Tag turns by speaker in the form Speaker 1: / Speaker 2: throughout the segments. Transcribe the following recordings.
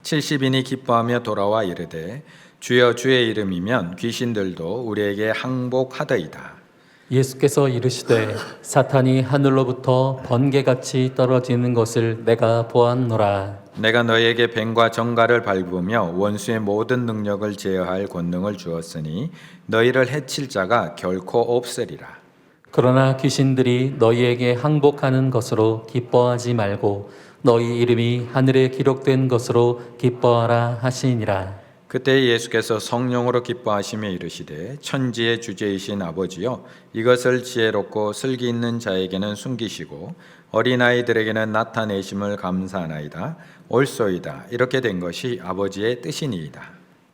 Speaker 1: 70인이 기뻐하며 돌아와 이르되 주여 주의 이름이면 귀신들도 우리에게 항복하더이다.
Speaker 2: 예수께서 이르시되 사탄이 하늘로부터 번개같이 떨어지는 것을 내가 보았노라.
Speaker 1: 내가 너희에게 뱀과 정갈을 밟으며 원수의 모든 능력을 제어할 권능을 주었으니 너희를 해칠 자가 결코 없으리라.
Speaker 2: 그러나 귀신들이 너희에게 항복하는 것으로 기뻐하지 말고 너희 이름이 하늘에 기록된 것으로 기뻐하라 하시니라.
Speaker 1: 그때 예수께서 성령으로 기뻐하시며 이르시되 천지의 주제이신 아버지여 이것을 지혜롭고 슬기 있는 자에게는 숨기시고 어린아이들에게는 나타내심을 감사하나이다. 옳소이다. 이렇게 된 것이 아버지의 뜻이니이다.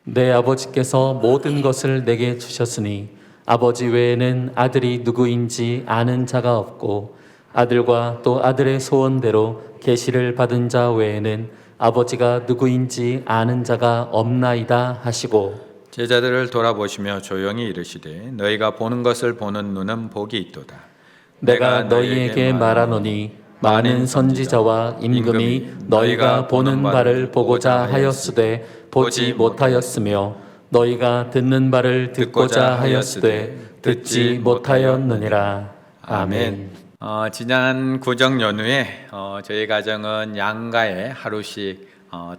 Speaker 2: 내 아버지께서 모든 것을 내게 주셨으니 아버지 외에는 아들이 누구인지 아는 자가 없고 아들과 또 아들의 소원대로 계시를 받은 자 외에는 아버지가 누구인지 아는 자가 없나이다 하시고
Speaker 1: 제자들을 돌아보시며 조용히 이르시되 너희가 보는 것을 보는 눈은 복이 있도다.
Speaker 2: 내가 너희에게 말하노니 많은 선지자와 임금이 너희가 보는 바를 보고자 하였으되 보지 못하였으며 너희가 듣는 바를 듣고자 하였으되 듣지 못하였느니라. 아멘.
Speaker 1: 지난 구정 연휴에 저희 가정은 양가에 하루씩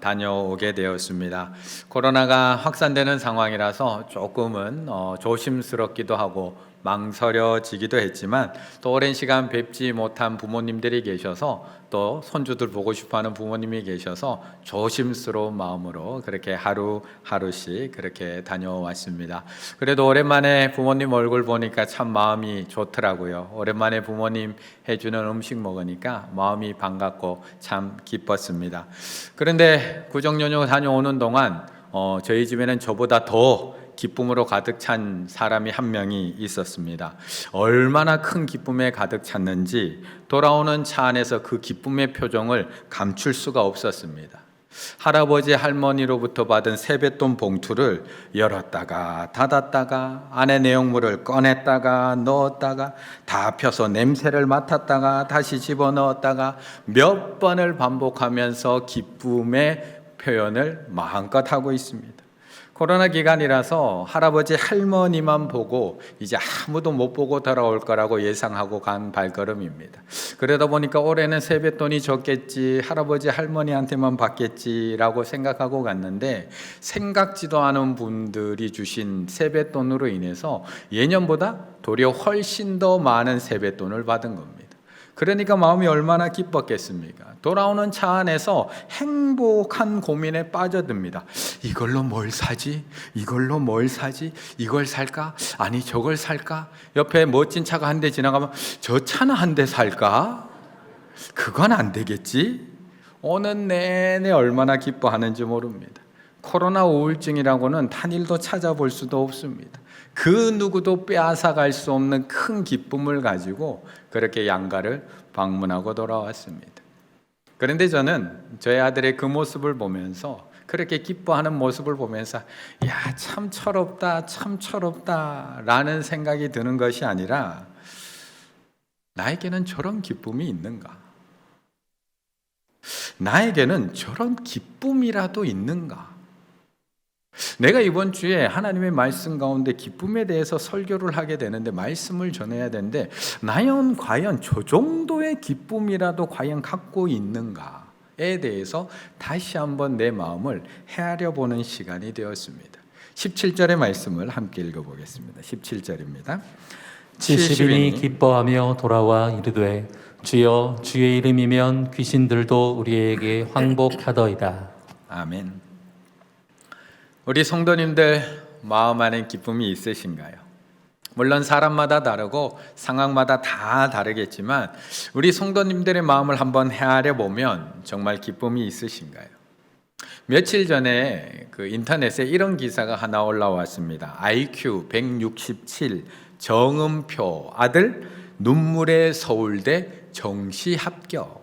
Speaker 1: 다녀오게 되었습니다. 코로나가 확산되는 상황이라서 조금은 조심스럽기도 하고 망설여지기도 했지만 또 오랜 시간 뵙지 못한 부모님들이 계셔서 또 손주들 보고 싶어하는 부모님이 계셔서 조심스러운 마음으로 그렇게 하루하루씩 그렇게 다녀왔습니다. 그래도 오랜만에 부모님 얼굴 보니까 참 마음이 좋더라고요. 오랜만에 부모님 해주는 음식 먹으니까 마음이 반갑고 참 기뻤습니다. 그런데 구정연휴 다녀오는 동안 저희 집에는 저보다 더 기쁨으로 가득 찬 사람이 한 명이 있었습니다. 얼마나 큰 기쁨에 가득 찼는지 돌아오는 차 안에서 그 기쁨의 표정을 감출 수가 없었습니다. 할아버지 할머니로부터 받은 세뱃돈 봉투를 열었다가 닫았다가 안에 내용물을 꺼냈다가 넣었다가 다 펴서 냄새를 맡았다가 다시 집어넣었다가 몇 번을 반복하면서 기쁨의 표현을 마음껏 하고 있습니다. 코로나 기간이라서 할아버지 할머니만 보고 이제 아무도 못 보고 돌아올 거라고 예상하고 간 발걸음입니다. 그러다 보니까 올해는 세뱃돈이 적겠지, 할아버지 할머니한테만 받겠지라고 생각하고 갔는데 생각지도 않은 분들이 주신 세뱃돈으로 인해서 예년보다 도리어 훨씬 더 많은 세뱃돈을 받은 겁니다. 그러니까 마음이 얼마나 기뻤겠습니까? 돌아오는 차 안에서 행복한 고민에 빠져듭니다. 이걸로 뭘 사지? 이걸로 뭘 사지? 이걸 살까? 아니 저걸 살까? 옆에 멋진 차가 한 대 지나가면 저 차는 한 대 살까? 그건 안 되겠지? 오는 내내 얼마나 기뻐하는지 모릅니다. 코로나 우울증이라고는 단일도 찾아볼 수도 없습니다. 그 누구도 빼앗아갈 수 없는 큰 기쁨을 가지고 그렇게 양가를 방문하고 돌아왔습니다. 그런데 저는 저희 아들의 그 모습을 보면서 그렇게 기뻐하는 모습을 보면서 야, 참 철없다, 참 철없다 라는 생각이 드는 것이 아니라 나에게는 저런 기쁨이 있는가? 나에게는 저런 기쁨이라도 있는가? 내가 이번 주에 하나님의 말씀 가운데 기쁨에 대해서 설교를 하게 되는데 말씀을 전해야 되는데 과연 저 정도의 기쁨이라도 과연 갖고 있는가에 대해서 다시 한번 내 마음을 헤아려 보는 시간이 되었습니다. 17절의 말씀을 함께 읽어보겠습니다. 17절입니다.
Speaker 2: 70인이 기뻐하며 돌아와 이르되 주여 주의 이름이면 귀신들도 우리에게 항복하더이다.
Speaker 1: 아멘. 우리 성도님들 마음 안에 기쁨이 있으신가요? 물론 사람마다 다르고 상황마다 다 다르겠지만 우리 성도님들의 마음을 한번 헤아려 보면 정말 기쁨이 있으신가요? 며칠 전에 그 인터넷에 이런 기사가 하나 올라왔습니다. IQ 167 정은표 아들 눈물의 서울대 정시 합격.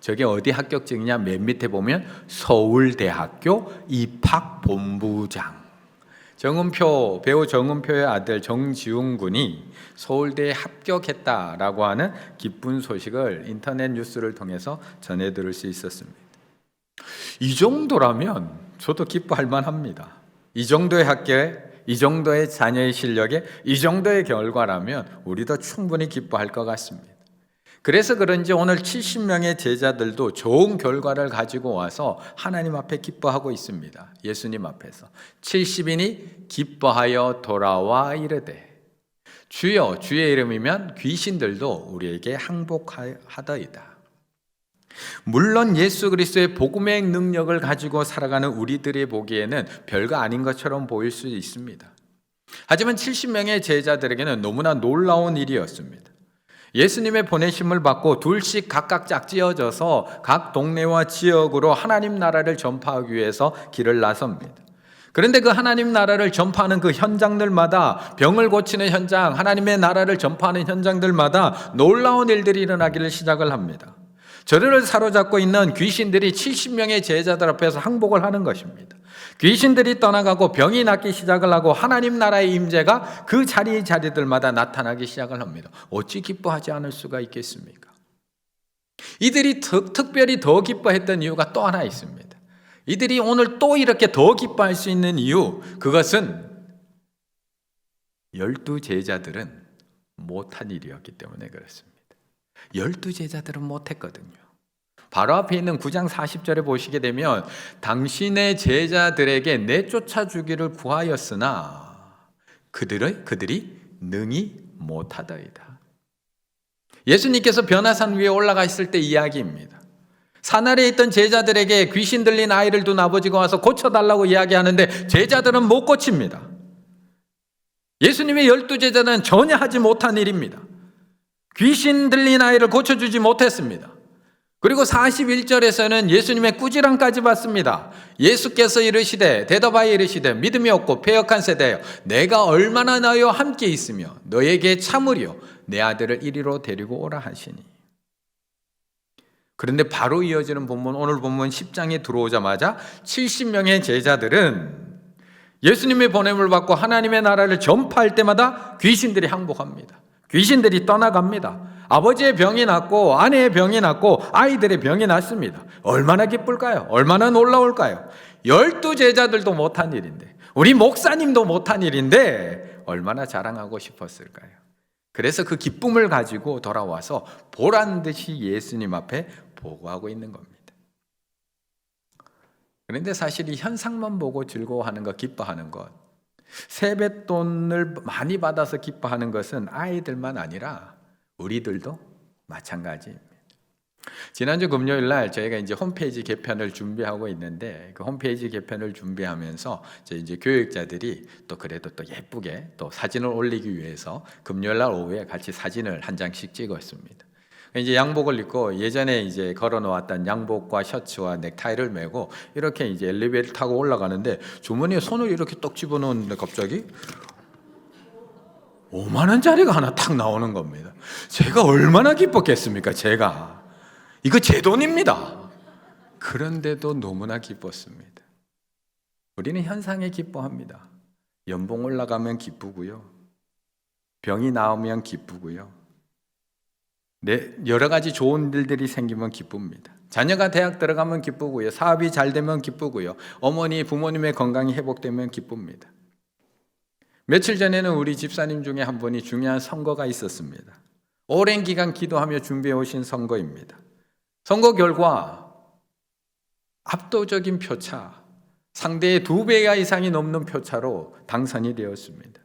Speaker 1: 저게 어디 합격증이냐? 맨 밑에 보면 서울대학교 입학본부장. 배우 정은표의 아들 정지웅 군이 서울대에 합격했다라고 하는 기쁜 소식을 인터넷 뉴스를 통해서 전해 들을 수 있었습니다. 이 정도라면 저도 기뻐할 만합니다. 이 정도의 학교에, 이 정도의 자녀의 실력에, 이 정도의 결과라면 우리도 충분히 기뻐할 것 같습니다. 그래서 그런지 오늘 70명의 제자들도 좋은 결과를 가지고 와서 하나님 앞에 기뻐하고 있습니다. 예수님 앞에서 70인이 기뻐하여 돌아와 이르되 주여, 주의 이름이면 귀신들도 우리에게 항복하더이다. 물론 예수 그리스도의 복음의 능력을 가지고 살아가는 우리들이 보기에는 별거 아닌 것처럼 보일 수 있습니다. 하지만 70명의 제자들에게는 너무나 놀라운 일이었습니다. 예수님의 보내심을 받고 둘씩 각각 짝지어져서 각 동네와 지역으로 하나님 나라를 전파하기 위해서 길을 나섭니다. 그런데 그 하나님 나라를 전파하는 그 현장들마다, 병을 고치는 현장, 하나님의 나라를 전파하는 현장들마다 놀라운 일들이 일어나기를 시작을 합니다. 저들을 사로잡고 있는 귀신들이 70명의 제자들 앞에서 항복을 하는 것입니다. 귀신들이 떠나가고 병이 낫기 시작을 하고 하나님 나라의 임재가 그 자리들마다 나타나기 시작을 합니다. 어찌 기뻐하지 않을 수가 있겠습니까? 이들이 특별히 더 기뻐했던 이유가 또 하나 있습니다. 이들이 오늘 또 이렇게 더 기뻐할 수 있는 이유, 그것은 12 제자들은 못한 일이었기 때문에 그렇습니다. 12 제자들은 못했거든요. 바로 앞에 있는 9장 40절에 보시게 되면 당신의 제자들에게 내쫓아 주기를 구하였으나 그들이 능히 못하더이다. 예수님께서 변화산 위에 올라가 있을 때 이야기입니다. 산 아래에 있던 제자들에게 귀신 들린 아이를 둔 아버지가 와서 고쳐달라고 이야기하는데 제자들은 못 고칩니다. 예수님의 12 제자는 전혀 하지 못한 일입니다. 귀신 들린 아이를 고쳐주지 못했습니다. 그리고 41절에서는 예수님의 꾸지람까지 받습니다. 예수께서 대답하여 이르시되 믿음이 없고 패역한 세대여, 내가 얼마나 너희와 함께 있으며 너에게 참으리요 내 아들을 이리로 데리고 오라 하시니. 그런데 바로 이어지는 본문, 오늘 본문 10장에 들어오자마자 70명의 제자들은 예수님의 보냄을 받고 하나님의 나라를 전파할 때마다 귀신들이 항복합니다. 귀신들이 떠나갑니다. 아버지의 병이 낫고 아내의 병이 낫고 아이들의 병이 낫습니다. 얼마나 기쁠까요? 얼마나 놀라울까요? 12 제자들도 못한 일인데, 우리 목사님도 못한 일인데 얼마나 자랑하고 싶었을까요? 그래서 그 기쁨을 가지고 돌아와서 보란 듯이 예수님 앞에 보고하고 있는 겁니다. 그런데 사실 이 현상만 보고 즐거워하는 것, 기뻐하는 것, 세뱃돈을 많이 받아서 기뻐하는 것은 아이들만 아니라 우리들도 마찬가지입니다. 지난주 금요일 날 저희가 이제 홈페이지 개편을 준비하고 있는데, 그 홈페이지 개편을 준비하면서 이제 교육자들이 또 그래도 또 예쁘게 또 사진을 올리기 위해서 금요일 날 오후에 같이 사진을 한 장씩 찍었습니다. 이제 양복을 입고 예전에 이제 걸어 놓았던 양복과 셔츠와 넥타이를 메고 이렇게 이제 엘리베이터 타고 올라가는데 주머니에 손을 이렇게 떡 집어넣는데 갑자기 5만 원짜리가 하나 탁 나오는 겁니다. 제가 얼마나 기뻤겠습니까? 제가 이거 제 돈입니다. 그런데도 너무나 기뻤습니다. 우리는 현상에 기뻐합니다. 연봉 올라가면 기쁘고요, 병이 나오면 기쁘고요, 여러 가지 좋은 일들이 생기면 기쁩니다. 자녀가 대학 들어가면 기쁘고요, 사업이 잘 되면 기쁘고요, 어머니 부모님의 건강이 회복되면 기쁩니다. 며칠 전에는 우리 집사님 중에 한 분이 중요한 선거가 있었습니다. 오랜 기간 기도하며 준비해 오신 선거입니다. 선거 결과 압도적인 표차, 상대의 2배 이상이 넘는 표차로 당선이 되었습니다.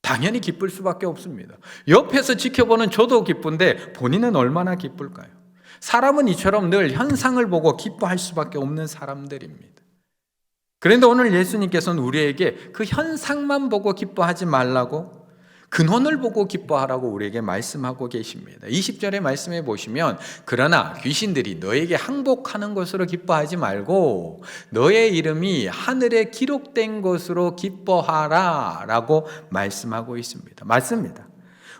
Speaker 1: 당연히 기쁠 수밖에 없습니다. 옆에서 지켜보는 저도 기쁜데 본인은 얼마나 기쁠까요? 사람은 이처럼 늘 현상을 보고 기뻐할 수밖에 없는 사람들입니다. 그런데 오늘 예수님께서는 우리에게 그 현상만 보고 기뻐하지 말라고, 근원을 보고 기뻐하라고 우리에게 말씀하고 계십니다. 20절의 말씀에 보시면 그러나 귀신들이 너에게 항복하는 것으로 기뻐하지 말고 너의 이름이 하늘에 기록된 것으로 기뻐하라 라고 말씀하고 있습니다. 맞습니다.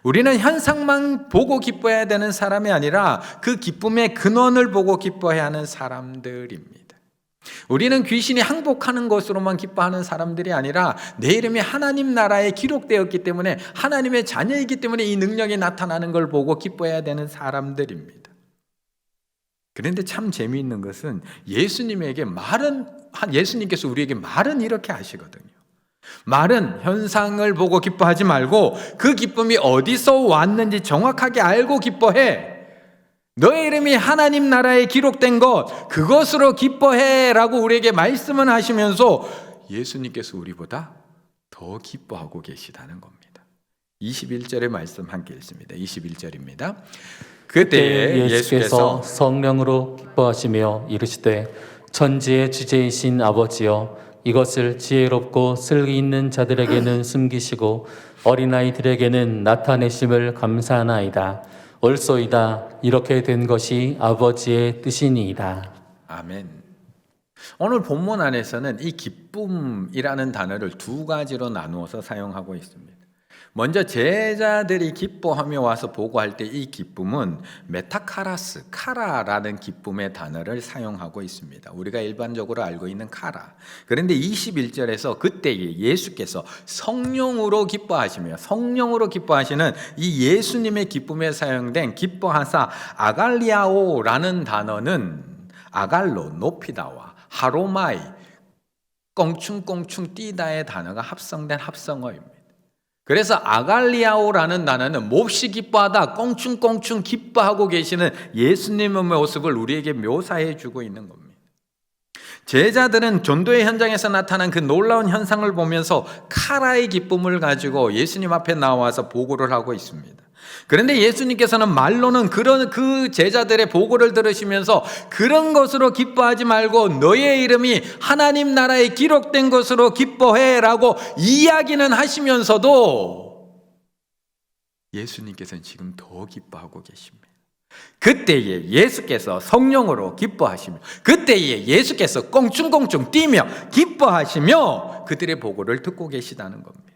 Speaker 1: 우리는 현상만 보고 기뻐해야 되는 사람이 아니라 그 기쁨의 근원을 보고 기뻐해야 하는 사람들입니다. 우리는 귀신이 항복하는 것으로만 기뻐하는 사람들이 아니라 내 이름이 하나님 나라에 기록되었기 때문에 하나님의 자녀이기 때문에 이 능력이 나타나는 걸 보고 기뻐해야 되는 사람들입니다. 그런데 참 재미있는 것은 예수님께서 우리에게 말은 이렇게 하시거든요. 말은 현상을 보고 기뻐하지 말고 그 기쁨이 어디서 왔는지 정확하게 알고 기뻐해. 너의 이름이 하나님 나라에 기록된 것, 그것으로 기뻐해 라고 우리에게 말씀을 하시면서 예수님께서 우리보다 더 기뻐하고 계시다는 겁니다. 21절의 말씀 함께 읽습니다. 21절입니다. 그때 예수께서
Speaker 2: 성령으로 기뻐하시며 이르시되 천지의 주제이신 아버지여 이것을 지혜롭고 슬기 있는 자들에게는 숨기시고 어린아이들에게는 나타내심을 감사하나이다. 옳소이다. 이렇게 된 것이 아버지의 뜻이니이다.
Speaker 1: 아멘. 오늘 본문 안에서는 이 기쁨이라는 단어를 두 가지로 나누어서 사용하고 있습니다. 먼저 제자들이 기뻐하며 와서 보고할 때 이 기쁨은 메타카라스, 카라라는 기쁨의 단어를 사용하고 있습니다. 우리가 일반적으로 알고 있는 카라. 그런데 21절에서 그때에 예수께서 성령으로 기뻐하시며 성령으로 기뻐하시는 이 예수님의 기쁨에 사용된 기뻐하사 아갈리아오라는 단어는 아갈로, 높이다와 하로마이, 껑충껑충 뛰다의 단어가 합성된 합성어입니다. 그래서 아갈리아오라는 단어는 몹시 기뻐하다, 껑충껑충 기뻐하고 계시는 예수님의 모습을 우리에게 묘사해 주고 있는 겁니다. 제자들은 전도의 현장에서 나타난 그 놀라운 현상을 보면서 카라의 기쁨을 가지고 예수님 앞에 나와서 보고를 하고 있습니다. 그런데 예수님께서는 말로는 그 제자들의 보고를 들으시면서 그런 것으로 기뻐하지 말고 너의 이름이 하나님 나라에 기록된 것으로 기뻐해라고 이야기는 하시면서도 예수님께서는 지금 더 기뻐하고 계십니다. 그때에 예수께서 성령으로 기뻐하시며 그때에 예수께서 껑충껑충 뛰며 기뻐하시며 그들의 보고를 듣고 계시다는 겁니다.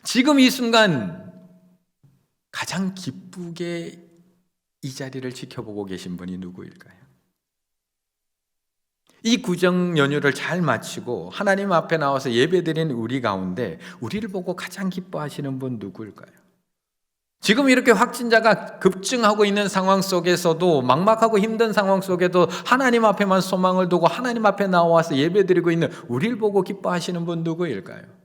Speaker 1: 지금 이 순간 가장 기쁘게 이 자리를 지켜보고 계신 분이 누구일까요? 이 구정 연휴를 잘 마치고 하나님 앞에 나와서 예배드린 우리 가운데 우리를 보고 가장 기뻐하시는 분 누구일까요? 지금 이렇게 확진자가 급증하고 있는 상황 속에서도 막막하고 힘든 상황 속에도 하나님 앞에만 소망을 두고 하나님 앞에 나와서 예배드리고 있는 우리를 보고 기뻐하시는 분 누구일까요?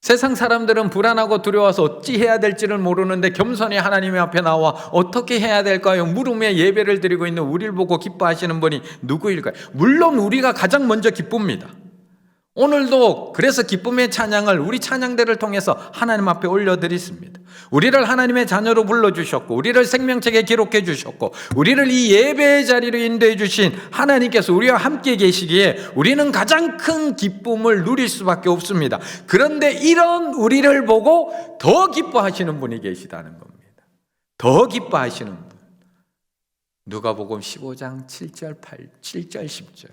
Speaker 1: 세상 사람들은 불안하고 두려워서 어찌 해야 될지를 모르는데 겸손히 하나님의 앞에 나와 어떻게 해야 될까요? 물으며 예배를 드리고 있는 우리를 보고 기뻐하시는 분이 누구일까요? 물론 우리가 가장 먼저 기쁩니다. 오늘도 그래서 기쁨의 찬양을 우리 찬양대를 통해서 하나님 앞에 올려드렸습니다. 우리를 하나님의 자녀로 불러주셨고 우리를 생명책에 기록해 주셨고 우리를 이 예배의 자리로 인도해 주신 하나님께서 우리와 함께 계시기에 우리는 가장 큰 기쁨을 누릴 수밖에 없습니다. 그런데 이런 우리를 보고 더 기뻐하시는 분이 계시다는 겁니다. 더 기뻐하시는 분. 누가복음 15장 7절 10절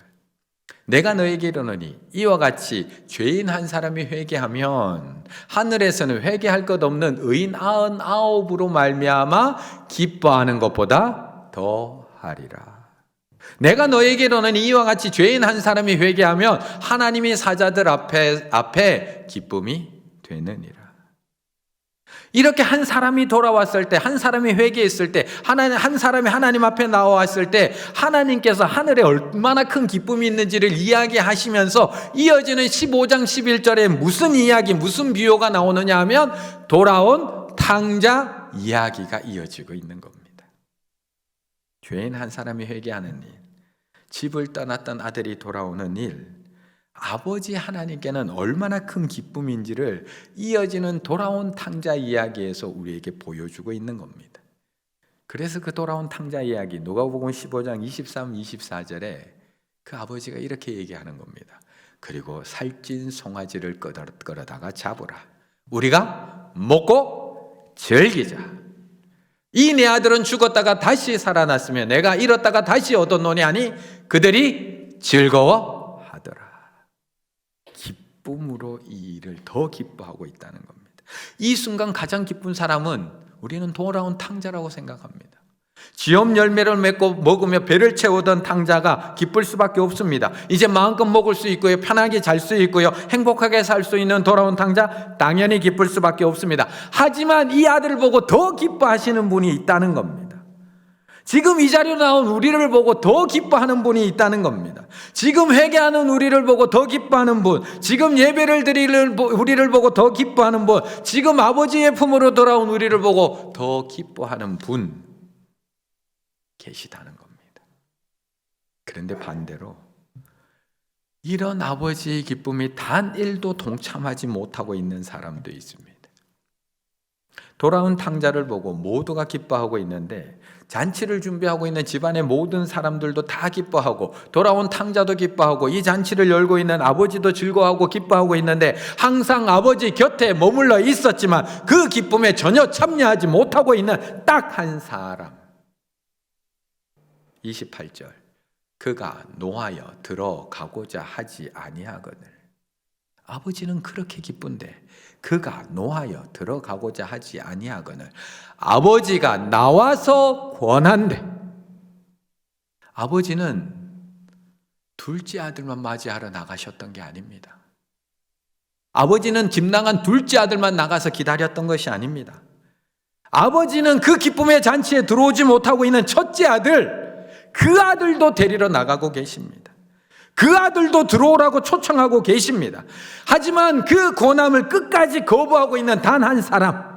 Speaker 1: 내가 너에게 이르노니 이와 같이 죄인 한 사람이 회개하면 하늘에서는 회개할 것 없는 의인 99으로 말미암아 기뻐하는 것보다 더 하리라. 내가 너에게 이르노니 이와 같이 죄인 한 사람이 회개하면 하나님이 사자들 앞에 기쁨이 되느니라. 이렇게 한 사람이 돌아왔을 때, 한 사람이 회개했을 때, 한 사람이 하나님 앞에 나왔을 때 하나님께서 하늘에 얼마나 큰 기쁨이 있는지를 이야기하시면서 이어지는 15장 11절에 무슨 이야기, 무슨 비유가 나오느냐 하면 돌아온 탕자 이야기가 이어지고 있는 겁니다. 죄인 한 사람이 회개하는 일, 집을 떠났던 아들이 돌아오는 일, 아버지 하나님께는 얼마나 큰 기쁨인지를 이어지는 돌아온 탕자 이야기에서 우리에게 보여주고 있는 겁니다. 그래서 그 돌아온 탕자 이야기 누가복음 15장 23, 24절에 그 아버지가 이렇게 얘기하는 겁니다. 그리고 살찐 송아지를 끌어다가 잡으라. 우리가 먹고 즐기자. 이 내 아들은 죽었다가 다시 살아났으며 내가 잃었다가 다시 얻었노니 하니 그들이 즐거워하더라. 기쁨으로 이 일을 더 기뻐하고 있다는 겁니다. 이 순간 가장 기쁜 사람은 우리는 돌아온 탕자라고 생각합니다. 지엄 열매를 맺고 먹으며 배를 채우던 탕자가 기쁠 수밖에 없습니다. 이제 마음껏 먹을 수 있고요, 편하게 잘 수 있고요, 행복하게 살 수 있는 돌아온 탕자 당연히 기쁠 수밖에 없습니다. 하지만 이 아들을 보고 더 기뻐하시는 분이 있다는 겁니다. 지금 이 자리에 나온 우리를 보고 더 기뻐하는 분이 있다는 겁니다. 지금 회개하는 우리를 보고 더 기뻐하는 분, 지금 예배를 드리는 우리를 보고 더 기뻐하는 분, 지금 아버지의 품으로 돌아온 우리를 보고 더 기뻐하는 분 계시다는 겁니다. 그런데 반대로 이런 아버지의 기쁨이 단 1도 동참하지 못하고 있는 사람도 있습니다. 돌아온 탕자를 보고 모두가 기뻐하고 있는데 잔치를 준비하고 있는 집안의 모든 사람들도 다 기뻐하고 돌아온 탕자도 기뻐하고 이 잔치를 열고 있는 아버지도 즐거워하고 기뻐하고 있는데 항상 아버지 곁에 머물러 있었지만 그 기쁨에 전혀 참여하지 못하고 있는 딱 한 사람. 28절. 그가 노하여 들어가고자 하지 아니하거늘. 아버지는 그렇게 기쁜데 그가 노하여 들어가고자 하지 아니하거늘. 아버지가 나와서 권한대. 아버지는 둘째 아들만 맞이하러 나가셨던 게 아닙니다. 아버지는 김나간 둘째 아들만 나가서 기다렸던 것이 아닙니다. 아버지는 그 기쁨의 잔치에 들어오지 못하고 있는 첫째 아들, 그 아들도 데리러 나가고 계십니다. 그 아들도 들어오라고 초청하고 계십니다. 하지만 그 권함을 끝까지 거부하고 있는 단 한 사람,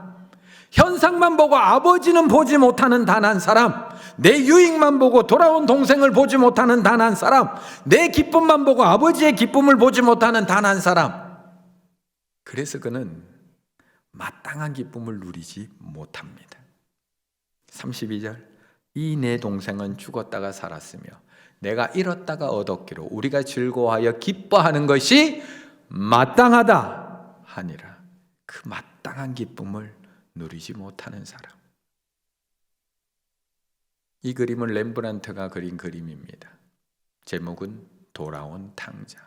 Speaker 1: 현상만 보고 아버지는 보지 못하는 단 한 사람, 내 유익만 보고 돌아온 동생을 보지 못하는 단 한 사람, 내 기쁨만 보고 아버지의 기쁨을 보지 못하는 단 한 사람. 그래서 그는 마땅한 기쁨을 누리지 못합니다. 32절. 이 내 동생은 죽었다가 살았으며 내가 잃었다가 얻었기로 우리가 즐거워하여 기뻐하는 것이 마땅하다 하니라. 그 마땅한 기쁨을 누리지 못하는 사람. 이 그림은 렘브란트가 그린 그림입니다. 제목은 돌아온 탕자.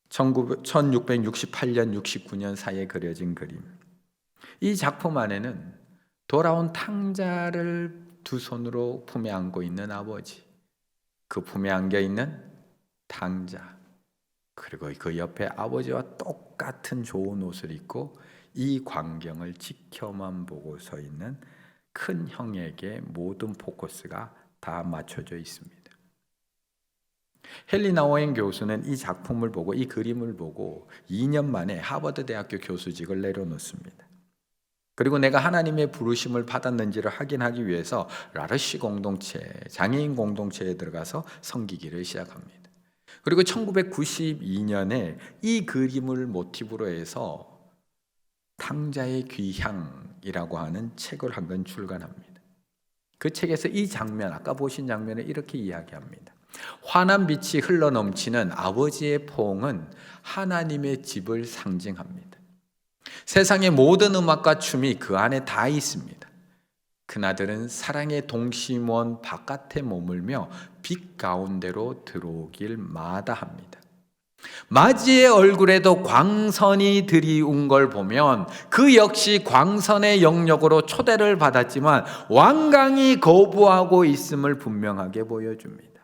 Speaker 1: 1668년, 69년 사이에 그려진 그림. 이 작품 안에는 돌아온 탕자를 두 손으로 품에 안고 있는 아버지, 그 품에 안겨 있는 탕자, 그리고 그 옆에 아버지와 똑같은 좋은 옷을 입고 이 광경을 지켜만 보고 서 있는 큰 형에게 모든 포커스가 다 맞춰져 있습니다. 헨리 나우엔 교수는 이 작품을 보고, 이 그림을 보고 2년 만에 하버드 대학교 교수직을 내려놓습니다. 그리고 내가 하나님의 부르심을 받았는지를 확인하기 위해서 라르시 공동체, 장애인 공동체에 들어가서 섬기기를 시작합니다. 그리고 1992년에 이 그림을 모티브로 해서 탕자의 귀향이라고 하는 책을 한 권 출간합니다. 그 책에서 이 장면, 아까 보신 장면을 이렇게 이야기합니다. 환한 빛이 흘러넘치는 아버지의 포옹은 하나님의 집을 상징합니다. 세상의 모든 음악과 춤이 그 안에 다 있습니다. 그나들은 사랑의 동심원 바깥에 머물며 빛 가운데로 들어오길 마다합니다. 맞이의 얼굴에도 광선이 들이운 걸 보면 그 역시 광선의 영역으로 초대를 받았지만 완강히 거부하고 있음을 분명하게 보여줍니다.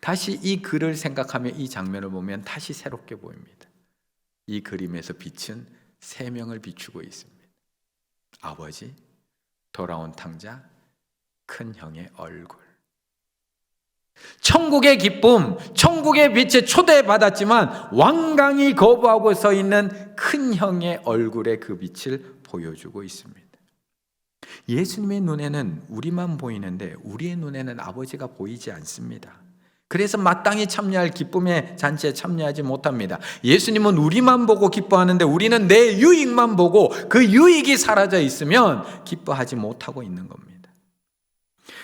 Speaker 1: 다시 이 글을 생각하며 이 장면을 보면 다시 새롭게 보입니다. 이 그림에서 빛은 세 명을 비추고 있습니다. 아버지, 돌아온 탕자, 큰 형의 얼굴. 천국의 기쁨, 천국의 빛에 초대받았지만 완강히 거부하고 서 있는 큰 형의 얼굴의 그 빛을 보여주고 있습니다. 예수님의 눈에는 우리만 보이는데 우리의 눈에는 아버지가 보이지 않습니다. 그래서 마땅히 참여할 기쁨의 잔치에 참여하지 못합니다. 예수님은 우리만 보고 기뻐하는데 우리는 내 유익만 보고 그 유익이 사라져 있으면 기뻐하지 못하고 있는 겁니다.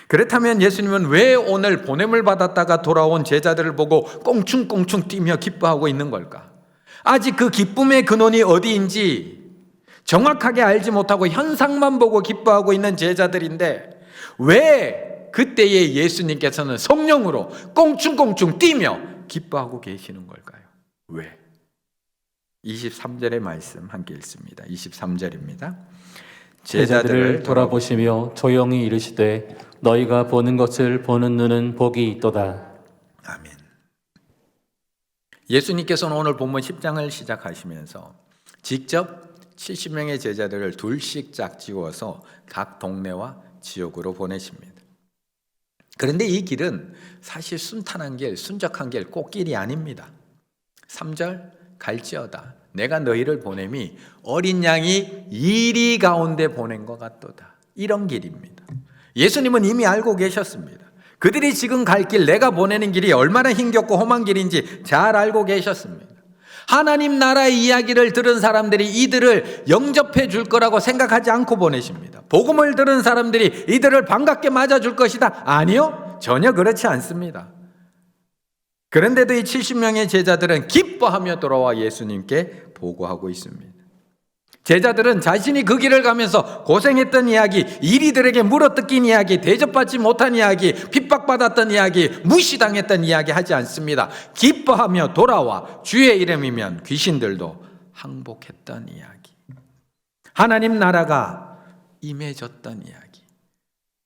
Speaker 1: 그렇다면 예수님은 왜 오늘 보냄을 받았다가 돌아온 제자들을 보고 꽁충꽁충 뛰며 기뻐하고 있는 걸까? 아직 그 기쁨의 근원이 어디인지 정확하게 알지 못하고 현상만 보고 기뻐하고 있는 제자들인데 왜 그때의 예수님께서는 성령으로 꽁충꽁충 뛰며 기뻐하고 계시는 걸까요? 왜? 23절의 말씀 함께 읽습니다. 23절입니다.
Speaker 2: 제자들을 돌아보시며 조용히 이르시되 너희가 보는 것을 보는 눈은 복이 있도다.
Speaker 1: 아멘. 예수님께서는 오늘 본문 10장을 시작하시면서 직접 70명의 제자들을 둘씩 짝지어서 각 동네와 지옥으로 보내십니다. 그런데 이 길은 사실 순탄한 길, 순적한 길, 꽃길이 아닙니다. 3절 갈지어다 내가 너희를 보냄이 어린 양이 이리 가운데 보낸 것 같도다. 이런 길입니다. 예수님은 이미 알고 계셨습니다. 그들이 지금 갈 길, 내가 보내는 길이 얼마나 힘겹고 험한 길인지 잘 알고 계셨습니다. 하나님 나라의 이야기를 들은 사람들이 이들을 영접해 줄 거라고 생각하지 않고 보내십니다. 복음을 들은 사람들이 이들을 반갑게 맞아줄 것이다. 아니요, 전혀 그렇지 않습니다. 그런데도 이 70명의 제자들은 기뻐하며 돌아와 예수님께 보고하고 있습니다. 제자들은 자신이 그 길을 가면서 고생했던 이야기, 이리들에게 물어뜯긴 이야기, 대접받지 못한 이야기, 핍박받았던 이야기, 무시당했던 이야기 하지 않습니다. 기뻐하며 돌아와 주의 이름이면 귀신들도 항복했던 이야기, 하나님 나라가 임해졌던 이야기,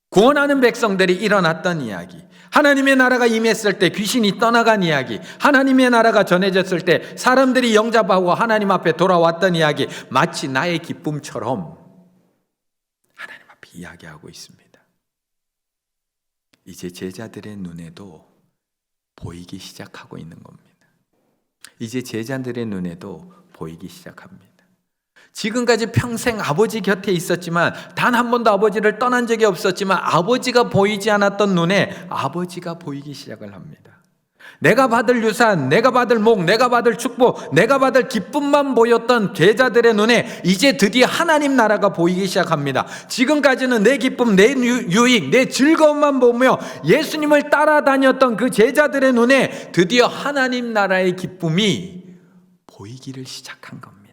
Speaker 1: 구원하는 백성들이 일어났던 이야기, 하나님의 나라가 임했을 때 귀신이 떠나간 이야기, 하나님의 나라가 전해졌을 때 사람들이 영접하고 하나님 앞에 돌아왔던 이야기, 마치 나의 기쁨처럼 하나님 앞에 이야기하고 있습니다. 이제 제자들의 눈에도 보이기 시작하고 있는 겁니다. 이제 제자들의 눈에도 보이기 시작합니다. 지금까지 평생 아버지 곁에 있었지만 단 한 번도 아버지를 떠난 적이 없었지만 아버지가 보이지 않았던 눈에 아버지가 보이기 시작을 합니다. 내가 받을 유산, 내가 받을 목, 내가 받을 축복, 내가 받을 기쁨만 보였던 제자들의 눈에 이제 드디어 하나님 나라가 보이기 시작합니다. 지금까지는 내 기쁨, 내 유익, 내 즐거움만 보며 예수님을 따라다녔던 그 제자들의 눈에 드디어 하나님 나라의 기쁨이 보이기를 시작한 겁니다.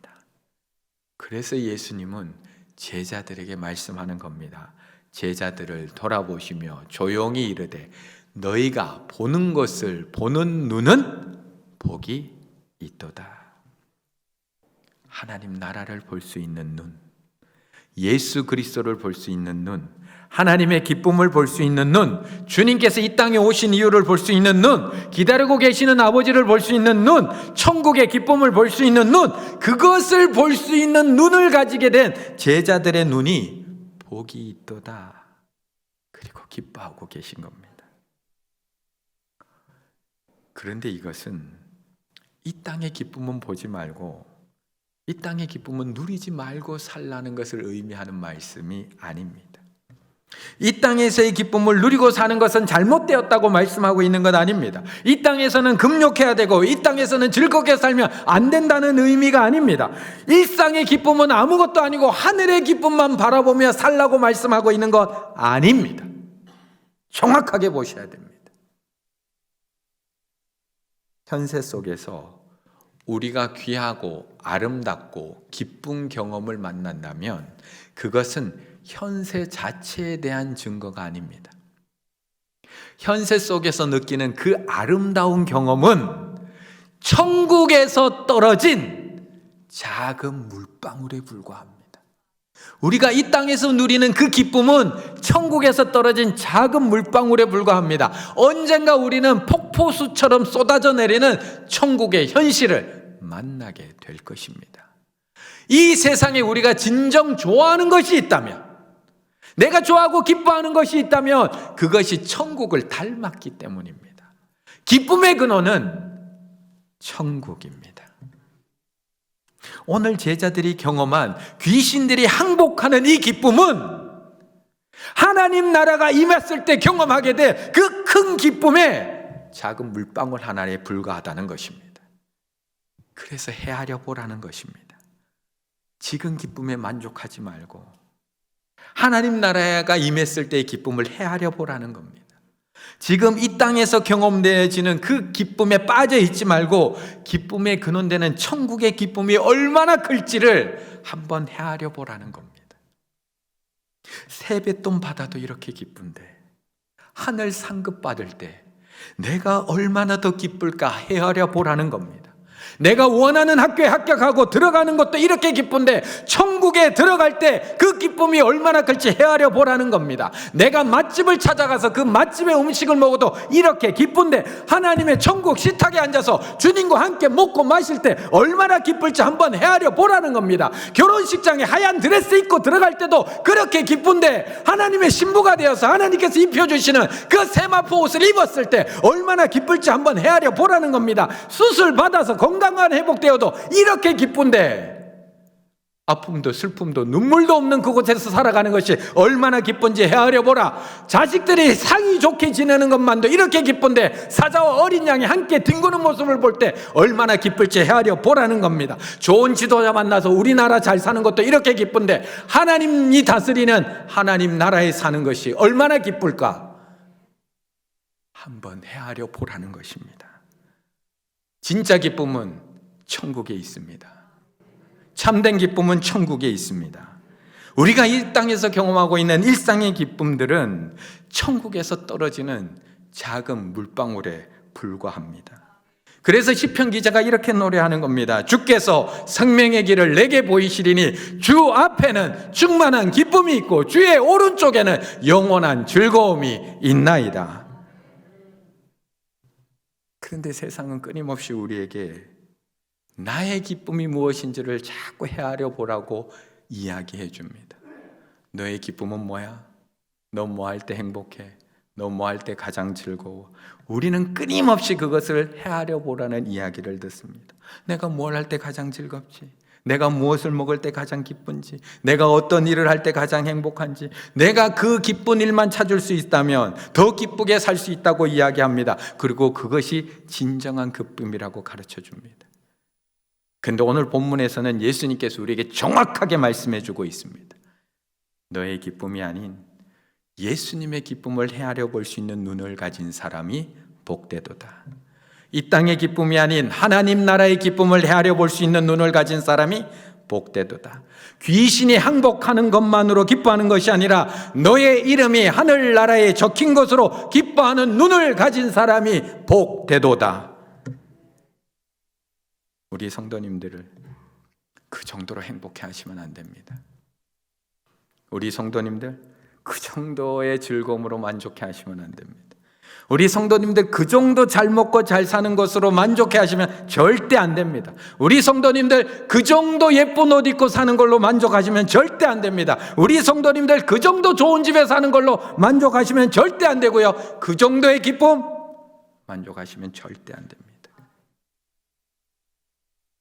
Speaker 1: 그래서 예수님은 제자들에게 말씀하는 겁니다. 제자들을 돌아보시며 조용히 이르되 너희가 보는 것을 보는 눈은 복이 있도다. 하나님 나라를 볼 수 있는 눈, 예수 그리스도를 볼 수 있는 눈, 하나님의 기쁨을 볼 수 있는 눈, 주님께서 이 땅에 오신 이유를 볼 수 있는 눈, 기다리고 계시는 아버지를 볼 수 있는 눈, 천국의 기쁨을 볼 수 있는 눈, 그것을 볼 수 있는 눈을 가지게 된 제자들의 눈이 복이 있도다. 그리고 기뻐하고 계신 겁니다. 그런데 이것은 이 땅의 기쁨은 보지 말고 이 땅의 기쁨은 누리지 말고 살라는 것을 의미하는 말씀이 아닙니다. 이 땅에서의 기쁨을 누리고 사는 것은 잘못되었다고 말씀하고 있는 것 아닙니다. 이 땅에서는 금욕해야 되고 이 땅에서는 즐겁게 살면 안 된다는 의미가 아닙니다. 일상의 기쁨은 아무것도 아니고 하늘의 기쁨만 바라보며 살라고 말씀하고 있는 것 아닙니다. 정확하게 보셔야 됩니다. 현세 속에서 우리가 귀하고 아름답고 기쁜 경험을 만난다면 그것은 현세 자체에 대한 증거가 아닙니다. 현세 속에서 느끼는 그 아름다운 경험은 천국에서 떨어진 작은 물방울에 불과합니다. 우리가 이 땅에서 누리는 그 기쁨은 천국에서 떨어진 작은 물방울에 불과합니다. 언젠가 우리는 폭포수처럼 쏟아져 내리는 천국의 현실을 만나게 될 것입니다. 이 세상에 우리가 진정 좋아하는 것이 있다면, 내가 좋아하고 기뻐하는 것이 있다면 그것이 천국을 닮았기 때문입니다. 기쁨의 근원은 천국입니다. 오늘 제자들이 경험한 귀신들이 항복하는 이 기쁨은 하나님 나라가 임했을 때 경험하게 될 그 큰 기쁨에 작은 물방울 하나에 불과하다는 것입니다. 그래서 헤아려 보라는 것입니다. 지금 기쁨에 만족하지 말고 하나님 나라가 임했을 때의 기쁨을 헤아려 보라는 겁니다. 지금 이 땅에서 경험되어지는 그 기쁨에 빠져 있지 말고 기쁨의 근원되는 천국의 기쁨이 얼마나 클지를 한번 헤아려 보라는 겁니다. 세뱃돈 받아도 이렇게 기쁜데 하늘 상급 받을 때 내가 얼마나 더 기쁠까 헤아려 보라는 겁니다. 내가 원하는 학교에 합격하고 들어가는 것도 이렇게 기쁜데 천국에 들어갈 때 그 기쁨이 얼마나 클지 헤아려 보라는 겁니다. 내가 맛집을 찾아가서 그 맛집의 음식을 먹어도 이렇게 기쁜데 하나님의 천국 식탁에 앉아서 주님과 함께 먹고 마실 때 얼마나 기쁠지 한번 헤아려 보라는 겁니다. 결혼식장에 하얀 드레스 입고 들어갈 때도 그렇게 기쁜데 하나님의 신부가 되어서 하나님께서 입혀주시는 그 세마포 옷을 입었을 때 얼마나 기쁠지 한번 헤아려 보라는 겁니다. 수술 받아서 건강한 회복되어도 이렇게 기쁜데 아픔도 슬픔도 눈물도 없는 그곳에서 살아가는 것이 얼마나 기쁜지 헤아려 보라. 자식들이 상이 좋게 지내는 것만도 이렇게 기쁜데 사자와 어린 양이 함께 뒹구는 모습을 볼 때 얼마나 기쁠지 헤아려 보라는 겁니다. 좋은 지도자 만나서 우리나라 잘 사는 것도 이렇게 기쁜데 하나님이 다스리는 하나님 나라에 사는 것이 얼마나 기쁠까 한번 헤아려 보라는 것입니다. 진짜 기쁨은 천국에 있습니다. 참된 기쁨은 천국에 있습니다. 우리가 이 땅에서 경험하고 있는 일상의 기쁨들은 천국에서 떨어지는 작은 물방울에 불과합니다. 그래서 시편 기자가 이렇게 노래하는 겁니다. 주께서 생명의 길을 내게 보이시리니 주 앞에는 충만한 기쁨이 있고 주의 오른쪽에는 영원한 즐거움이 있나이다. 그런데 세상은 끊임없이 우리에게 나의 기쁨이 무엇인지를 자꾸 헤아려 보라고 이야기해 줍니다. 너의 기쁨은 뭐야? 너 뭐 할 때 행복해? 너 뭐 할 때 가장 즐거워? 우리는 끊임없이 그것을 헤아려 보라는 이야기를 듣습니다. 내가 뭘 할 때 가장 즐겁지? 내가 무엇을 먹을 때 가장 기쁜지? 내가 어떤 일을 할 때 가장 행복한지? 내가 그 기쁜 일만 찾을 수 있다면 더 기쁘게 살 수 있다고 이야기합니다. 그리고 그것이 진정한 기쁨이라고 가르쳐 줍니다. 근데 오늘 본문에서는 예수님께서 우리에게 정확하게 말씀해 주고 있습니다. 너의 기쁨이 아닌 예수님의 기쁨을 헤아려 볼 수 있는 눈을 가진 사람이 복되도다. 이 땅의 기쁨이 아닌 하나님 나라의 기쁨을 헤아려 볼 수 있는 눈을 가진 사람이 복되도다. 귀신이 항복하는 것만으로 기뻐하는 것이 아니라 너의 이름이 하늘나라에 적힌 것으로 기뻐하는 눈을 가진 사람이 복되도다. 우리 성도님들을 그 정도로 행복해 하시면 안 됩니다. 우리 성도님들 그 정도의 즐거움으로 만족해 하시면 안 됩니다. 우리 성도님들 그 정도 잘 먹고 잘 사는 것으로 만족해 하시면 절대 안 됩니다. 우리 성도님들 그 정도 예쁜 옷 입고 사는 걸로 만족하시면 절대 안 됩니다. 우리 성도님들 그 정도 좋은 집에 사는 걸로 만족하시면 절대 안 되고요. 그 정도의 기쁨 만족하시면 절대 안 됩니다.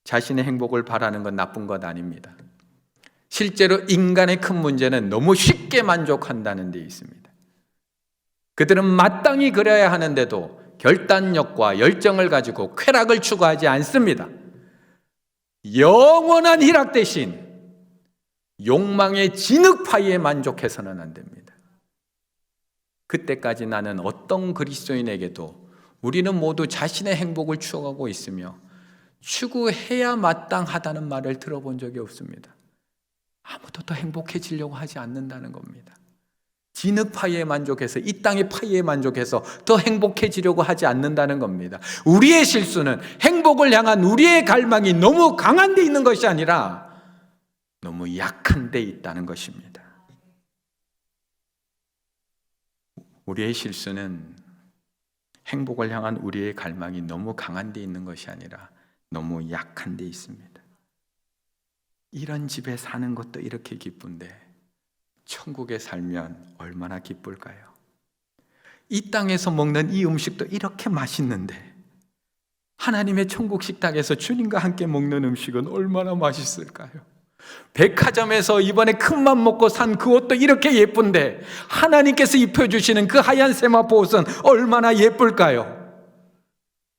Speaker 1: 자신의 행복을 바라는 건 나쁜 것 아닙니다. 실제로 인간의 큰 문제는 너무 쉽게 만족한다는 데 있습니다. 그들은 마땅히 그래야 하는데도 결단력과 열정을 가지고 쾌락을 추구하지 않습니다. 영원한 희락 대신 욕망의 진흙파이에 만족해서는 안 됩니다. 그때까지 나는 어떤 그리스도인에게도 우리는 모두 자신의 행복을 추구하고 있으며 추구해야 마땅하다는 말을 들어본 적이 없습니다. 아무도 더 행복해지려고 하지 않는다는 겁니다. 진흙 파이에 만족해서 이 땅의 파이에 만족해서 더 행복해지려고 하지 않는다는 겁니다. 우리의 실수는 행복을 향한 우리의 갈망이 너무 강한 데 있는 것이 아니라 너무 약한 데 있다는 것입니다. 우리의 실수는 행복을 향한 우리의 갈망이 너무 강한 데 있는 것이 아니라 너무 약한 데 있습니다. 이런 집에 사는 것도 이렇게 기쁜데 천국에 살면 얼마나 기쁠까요? 이 땅에서 먹는 이 음식도 이렇게 맛있는데 하나님의 천국 식탁에서 주님과 함께 먹는 음식은 얼마나 맛있을까요? 백화점에서 이번에 큰맘 먹고 산 그 옷도 이렇게 예쁜데 하나님께서 입혀주시는 그 하얀 세마포 옷은 얼마나 예쁠까요?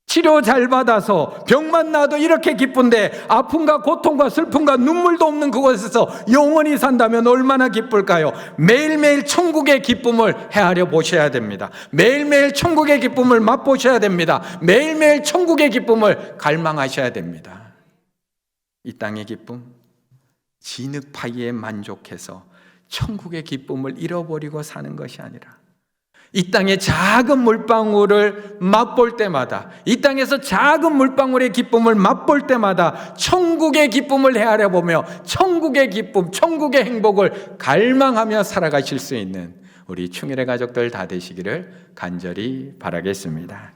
Speaker 1: 치료 잘 받아서 병만 나도 이렇게 기쁜데 아픔과 고통과 슬픔과 눈물도 없는 그곳에서 영원히 산다면 얼마나 기쁠까요? 매일매일 천국의 기쁨을 헤아려 보셔야 됩니다. 매일매일 천국의 기쁨을 맛보셔야 됩니다. 매일매일 천국의 기쁨을 갈망하셔야 됩니다. 이 땅의 기쁨, 진흙파이에 만족해서 천국의 기쁨을 잃어버리고 사는 것이 아니라 이 땅의 작은 물방울을 맛볼 때마다, 이 땅에서 작은 물방울의 기쁨을 맛볼 때마다 천국의 기쁨을 헤아려 보며 천국의 기쁨, 천국의 행복을 갈망하며 살아가실 수 있는 우리 충일의 가족들 다 되시기를 간절히 바라겠습니다.